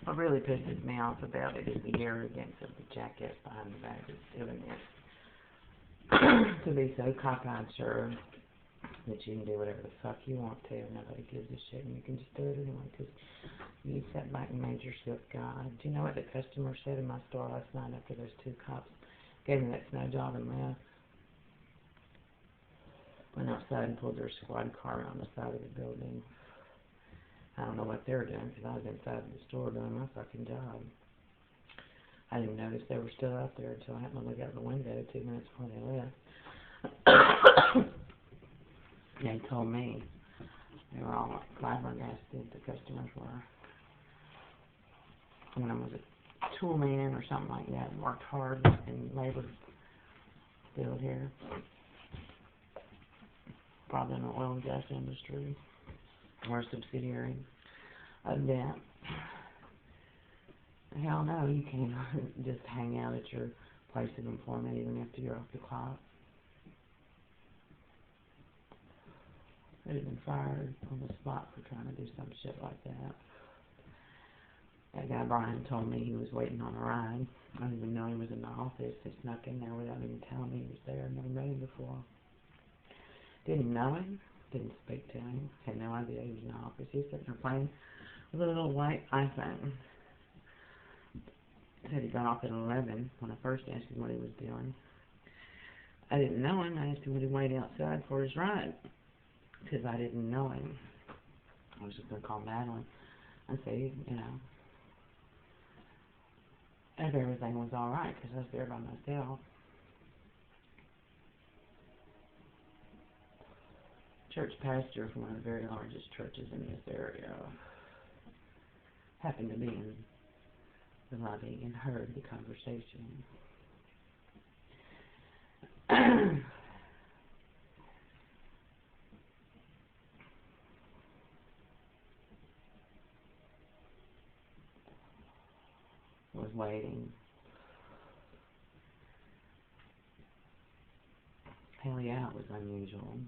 What really pisses me off about it is the arrogance of the jackass behind the back that's doing this. To be so cockeyed, sure, that you can do whatever the fuck you want to, and nobody gives a shit, and you can just do it anyway, because you sat back and made yourself God. Do you know what the customer said in my store last night after those two cops gave me that snow job and left? Went outside and pulled their squad car around the side of the building. I don't know what they were doing, because I was inside the store doing my fucking job. I didn't notice they were still out there until I happened to look out the window 2 minutes before they left. They told me they were all flabbergasted, the customers were. One of them was a tool man or something like that, worked hard in labor field here. Probably in the oil and gas industry, or a subsidiary of that. Hell no, you can't just hang out at your place of employment even after you're off the clock. They'd have been fired on the spot for trying to do some shit like that. That guy Brian told me he was waiting on a ride. I didn't even know he was in the office. He snuck in there without even telling me he was there. Never met him before. Didn't know him. Didn't speak to him. Had no idea he was in the office. He was sitting there playing with a little white iPhone. Said he got off at 11 when I first asked him what he was doing. I didn't know him. I asked him would he wait outside for his ride, because I didn't know him. I was just going to call Madeline and say, you know, if everything was all right, because I was there by myself. Church pastor from one of the very largest churches in this area happened to be in the lobby and heard the conversation. Was waiting. Hell yeah, it was unusual.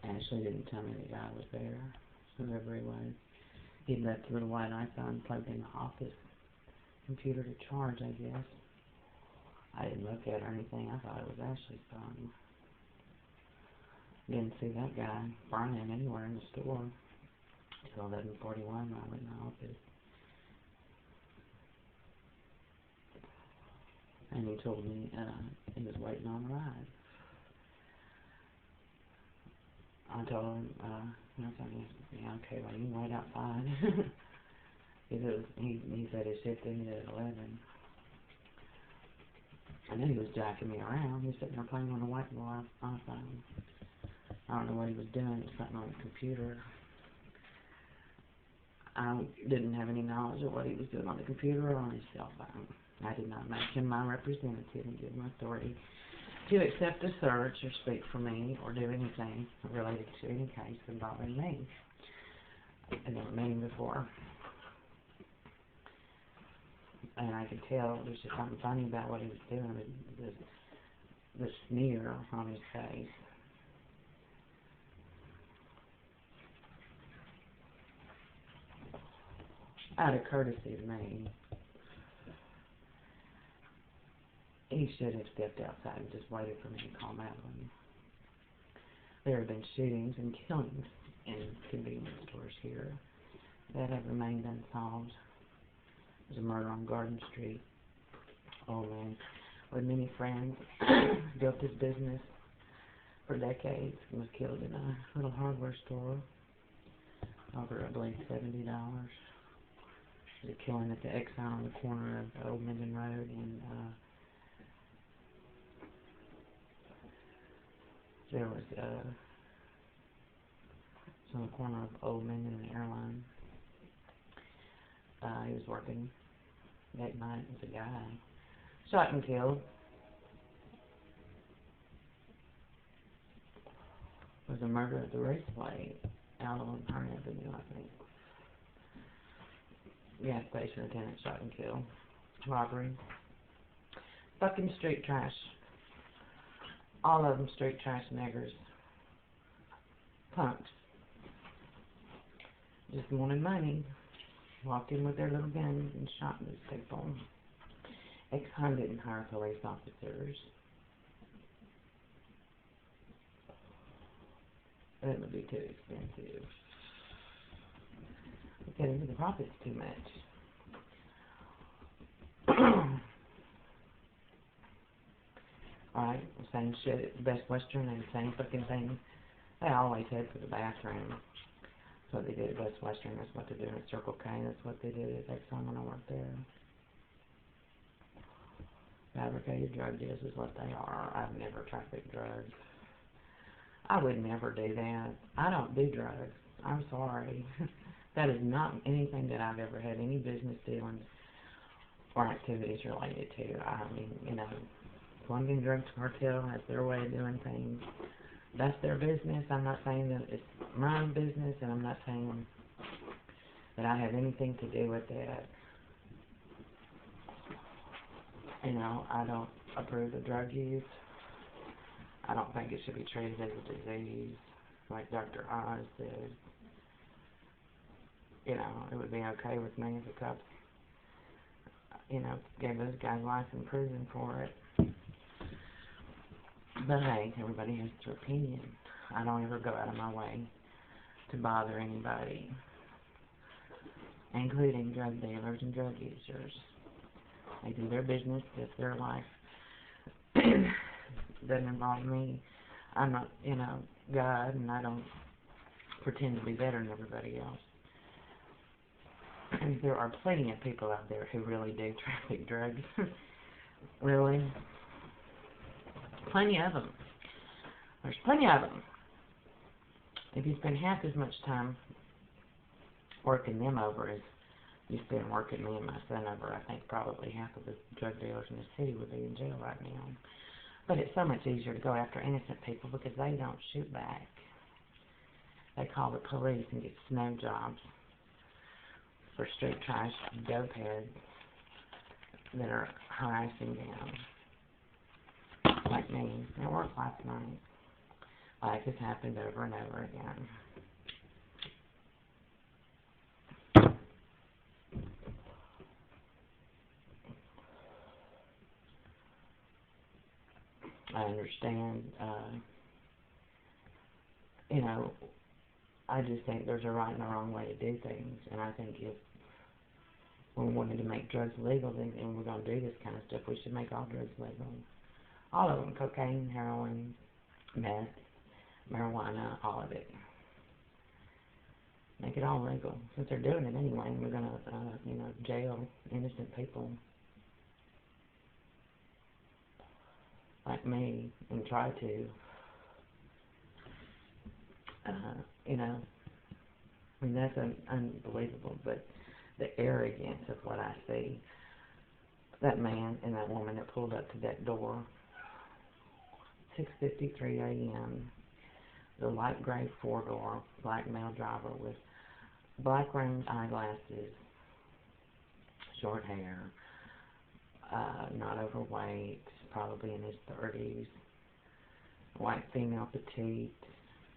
Ashley didn't tell me the guy was there, whoever he was. He'd left a little white iPhone plugged in the office computer to charge, I guess. I didn't look at it or anything. I thought it was Ashley's phone. Didn't see that guy, Brian, anywhere in the store until 11:41 when I went in the office. And he told me he was waiting on a ride. I told him, yeah, okay, well, you can wait outside. He said his shift ended at 11. I knew he was jacking me around. He was sitting there playing on the whiteboard iPhone. I don't know what he was doing. He was something on the computer. I didn't have any knowledge of what he was doing on the computer or on his cell phone. I did not make him my representative and give him authority to accept a search or speak for me or do anything related to any case involving me. I never met him before. And I could tell there's just something funny about what he was doing, the sneer on his face. Out of courtesy to me, he should have stepped outside and just waited for me to call Madeline. There have been shootings and killings in convenience stores here that have remained unsolved. There's a murder on Garden Street. Old man with many friends built his business for decades and was killed in a little hardware store over, I believe, $70. There's a killing at the Exxon on the corner of Old Minden Road and there was on the corner of Old Minden and Airline. He was working that night with a guy shot and killed. There was a murder at the raceway out on Hearn Avenue, I think. Gas station attendant shot and killed. Robbery. Fucking street trash. All of them street trash niggers. just wanted money. Walked in with their little guns and shot those people. Exxon didn't hire police officers. That would be too expensive. We're getting into the profits too much. Alright, same shit at the Best Western and same fucking thing they always had for the bathroom. That's what they did at Best Western, that's what they did at Circle K, that's what they did at Exxon when I worked there. Fabricated drug deals is what they are. I've never trafficked drugs. I would never do that. I don't do drugs. I'm sorry. That is not anything that I've ever had any business dealings or activities related to. I mean, you know, Colombian Drugs Cartel has their way of doing things. That's their business. I'm not saying that it's my business, and I'm not saying that I have anything to do with that. You know, I don't approve of drug use. I don't think it should be treated as a disease, like Dr. Oz said. You know, it would be okay with me if the cops, you know, gave those guys life in prison for it. But hey, everybody has their opinion. I don't ever go out of my way to bother anybody, including drug dealers and drug users. They do their business, it's their life. Doesn't involve me. I'm not, you know, God, and I don't pretend to be better than everybody else. And there are plenty of people out there who really do traffic drugs. Really. Plenty of them. There's plenty of them. If you spend half as much time working them over as you spend working me and my son over, I think probably half of the drug dealers in the city would be in jail right now. But it's so much easier to go after innocent people because they don't shoot back. They call the police and get snow jobs for street trash dopeheads that are harassing them. Like me. It worked last night. Like it's happened over and over again. I understand, you know, I just think there's a right and a wrong way to do things, and I think if we wanted to make drugs legal, then and we're going to do this kind of stuff, we should make all drugs legal. All of them, cocaine, heroin, meth, marijuana, all of it. Make it all legal. Since they're doing it anyway, and we're going to, you know, jail innocent people like me and try to, you know, I mean, that's unbelievable, but the arrogance of what I see, that man and that woman that pulled up to that door, 6:53 a.m., the light gray four-door black male driver with black rimmed eyeglasses, short hair, not overweight, probably in his 30s, white female petite,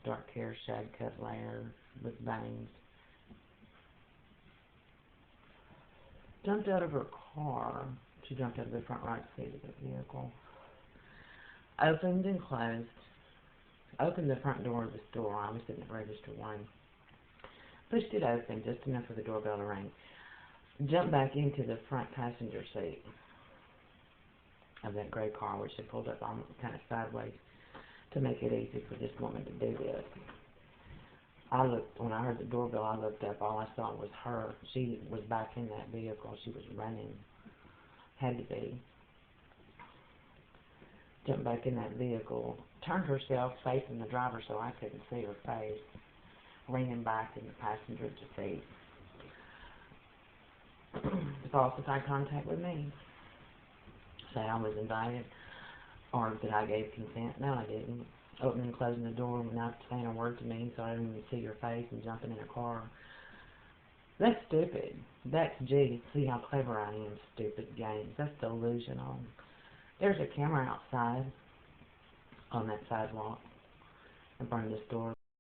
dark hair, shag cut layer with bangs, jumped out of her car. She jumped out of the front right seat of the vehicle, opened and closed, opened the front door of the store. I was sitting at register 1, pushed it open just enough for the doorbell to ring, jumped back into the front passenger seat of that gray car, which had pulled up almost kind of sideways to make it easy for this woman to do this. I looked, when I heard the doorbell, I looked up, all I saw was her. She was back in that vehicle, she was running, had to be. Jumped back in that vehicle, turned herself facing the driver so I couldn't see her face, leaning back in the passenger seat. False eye contact with me. Say I was invited, or that I gave consent. No, I didn't. Opening and closing the door without saying a word to me, so I didn't even see your face, and jumping in a car. That's stupid. That's G. See how clever I am, stupid games. That's delusional. There's a camera outside on that sidewalk in front of this door.